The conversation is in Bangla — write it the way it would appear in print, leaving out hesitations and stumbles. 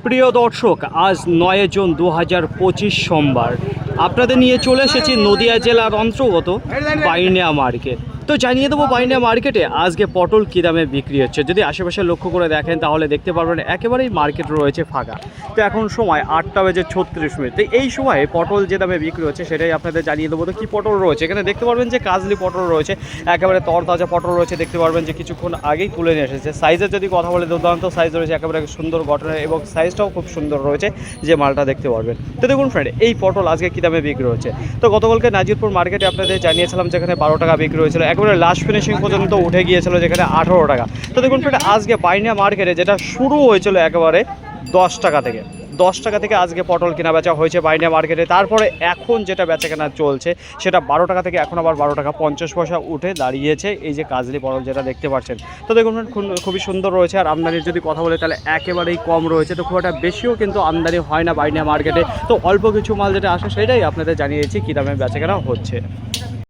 প্রিয় দর্শক, আজ ৯ জুন ২০২৫ সোমবার আপনাদের নিয়ে চলে এসেছি নদিয়া জেলার অন্তর্গত বাইনিয়া মার্কেট। তো জানিয়ে দেবো বাইনিয়া মার্কেটে আজকে পটল কী দামে বিক্রি হচ্ছে। যদি আশেপাশে লক্ষ্য করে দেখেন তাহলে দেখতে পারবেন একেবারেই মার্কেট রয়েছে ফাঁকা। তো এখন সময় ৮টা বেজে ৩৬ মিনিট। তো এই সময়ে পটল যে দামে বিক্রি হচ্ছে সেটাই আপনাদের জানিয়ে দেবো। তো কী পটল রয়েছে এখানে দেখতে পারবেন যে কাজলি পটল রয়েছে, একেবারে তরতাজা পটল রয়েছে। দেখতে পারবেন যে কিছুক্ষণ আগেই তুলে নিয়ে এসেছে। সাইজের যদি কথা বলে দুর্দান্ত সাইজ রয়েছে, একেবারে সুন্দর গঠনের এবং সাইজটাও খুব সুন্দর রয়েছে যে মালটা দেখতে পারবেন। তো দেখুন ফ্রেন্ড, এই পটল আজকে কী দামে বিক্রি হচ্ছে। তো গতকালকে নাজিরপুর মার্কেটে আপনাদের জানিয়েছিলাম যেখানে ১২ টাকা বিক্রি হয়েছিল, একেবারে লাস্ট ফিনিশিং পর্যন্ত উঠে গিয়েছিল যেখানে ১৮ টাকা। তো দেখুন ফ্রেন্ড, আজকে বাইনিয়া মার্কেটে যেটা শুরু হয়েছিল একেবারে ১০ টাকা থেকে, ১০ টাকা থেকে আজকে পটল কেনা বেচা হয়েছে বাইনিয়া মার্কেটে। তারপরে এখন যেটা বেচা কেনা চলছে সেটা ১২ টাকা থেকে এখন আবার ১২ টাকা ৫০ পয়সা উঠে দাঁড়িয়েছে এই যে কাজলি পটল যেটা দেখতে পাচ্ছেন। তো দেখুন খুবই সুন্দর রয়েছে। আর আমদানির যদি কথা বলে তাহলে একেবারেই কম রয়েছে। তো খুব একটা বেশিও কিন্তু আমদানি হয় না বাইনিয়া মার্কেটে। তো অল্প কিছু মাল যেটা আসে সেটাই আপনাদের জানিয়েছি কী দামে বেচা কেনা হচ্ছে।